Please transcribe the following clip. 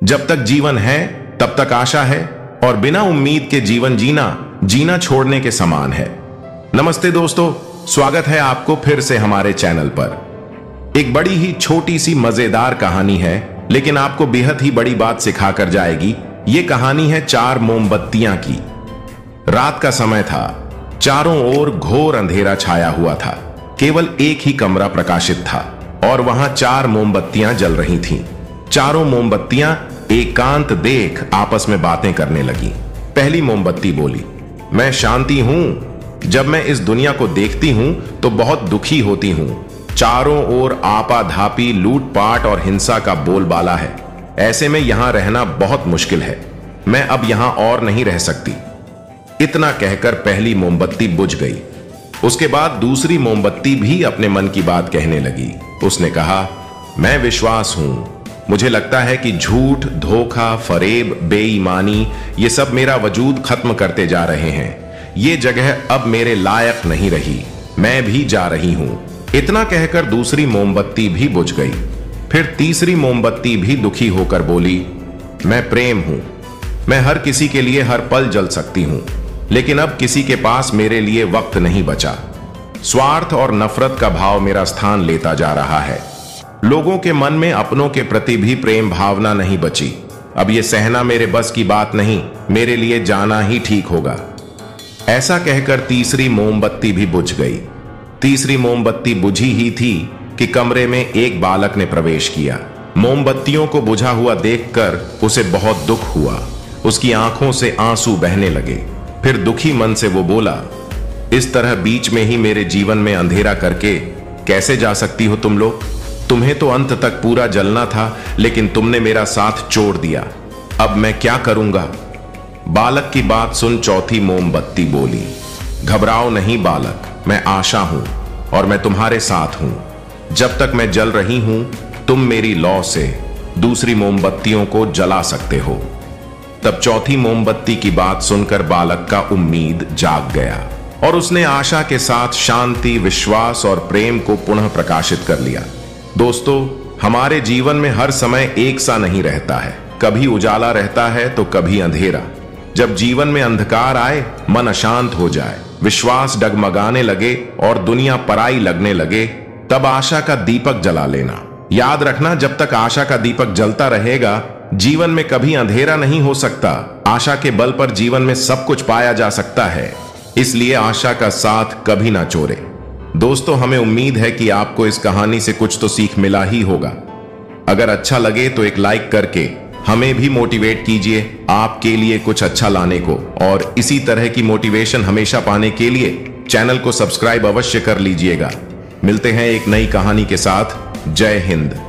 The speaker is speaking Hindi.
जब तक जीवन है तब तक आशा है, और बिना उम्मीद के जीवन जीना छोड़ने के समान है। नमस्ते दोस्तों, स्वागत है आपको फिर से हमारे चैनल पर। एक बड़ी ही छोटी सी मजेदार कहानी है, लेकिन आपको बेहद ही बड़ी बात सिखाकर जाएगी। ये कहानी है 4 मोमबत्तियां की। रात का समय था, चारों ओर घोर अंधेरा छाया हुआ था। केवल एक ही कमरा प्रकाशित था और वहां 4 मोमबत्तियां जल रही थीं। चारों मोमबत्तियां एकांत देख आपस में बातें करने लगी। पहली मोमबत्ती बोली, मैं शांति हूं। जब मैं इस दुनिया को देखती हूं तो बहुत दुखी होती हूं। चारों ओर आपाधापी, लूटपाट और हिंसा का बोलबाला है। ऐसे में यहां रहना बहुत मुश्किल है। मैं अब यहां और नहीं रह सकती। इतना कहकर पहली मोमबत्ती बुझ गई। उसके बाद दूसरी मोमबत्ती भी अपने मन की बात कहने लगी। उसने कहा, मैं विश्वास हूं। मुझे लगता है कि झूठ, धोखा, फरेब, बेईमानी ये सब मेरा वजूद खत्म करते जा रहे हैं। ये जगह अब मेरे लायक नहीं रही। मैं भी जा रही हूं। इतना कहकर दूसरी मोमबत्ती भी बुझ गई। फिर तीसरी मोमबत्ती भी दुखी होकर बोली, मैं प्रेम हूं। मैं हर किसी के लिए हर पल जल सकती हूं, लेकिन अब किसी के पास मेरे लिए वक्त नहीं बचा। स्वार्थ और नफरत का भाव मेरा स्थान लेता जा रहा है। लोगों के मन में अपनों के प्रति भी प्रेम भावना नहीं बची। अब यह सहना मेरे बस की बात नहीं। मेरे लिए जाना ही ठीक होगा। ऐसा कहकर तीसरी मोमबत्ती भी बुझ गई। तीसरी मोमबत्ती बुझी ही थी कि कमरे में एक बालक ने प्रवेश किया। मोमबत्तियों को बुझा हुआ देखकर उसे बहुत दुख हुआ। उसकी आंखों से आंसू बहने लगे। फिर दुखी मन से वो बोला, इस तरह बीच में ही मेरे जीवन में अंधेरा करके कैसे जा सकती हो तुम लोग? तुम्हें तो अंत तक पूरा जलना था, लेकिन तुमने मेरा साथ छोड़ दिया। अब मैं क्या करूंगा? बालक की बात सुन चौथी मोमबत्ती बोली, घबराओ नहीं बालक, मैं आशा हूं और मैं तुम्हारे साथ हूं। जब तक मैं जल रही हूं, तुम मेरी लौ से दूसरी मोमबत्तियों को जला सकते हो। तब चौथी मोमबत्ती की बात सुनकर बालक का उम्मीद जाग गया और उसने आशा के साथ शांति, विश्वास और प्रेम को पुनः प्रकाशित कर लिया। दोस्तों, हमारे जीवन में हर समय एक सा नहीं रहता है। कभी उजाला रहता है तो कभी अंधेरा। जब जीवन में अंधकार आए, मन अशांत हो जाए, विश्वास डगमगाने लगे और दुनिया पराई लगने लगे, तब आशा का दीपक जला लेना। याद रखना, जब तक आशा का दीपक जलता रहेगा, जीवन में कभी अंधेरा नहीं हो सकता। आशा के बल पर जीवन में सब कुछ पाया जा सकता है। इसलिए आशा का साथ कभी ना छोड़े। दोस्तों, हमें उम्मीद है कि आपको इस कहानी से कुछ तो सीख मिला ही होगा। अगर अच्छा लगे तो एक लाइक करके हमें भी मोटिवेट कीजिए आपके लिए कुछ अच्छा लाने को, और इसी तरह की मोटिवेशन हमेशा पाने के लिए चैनल को सब्सक्राइब अवश्य कर लीजिएगा। मिलते हैं एक नई कहानी के साथ। जय हिंद।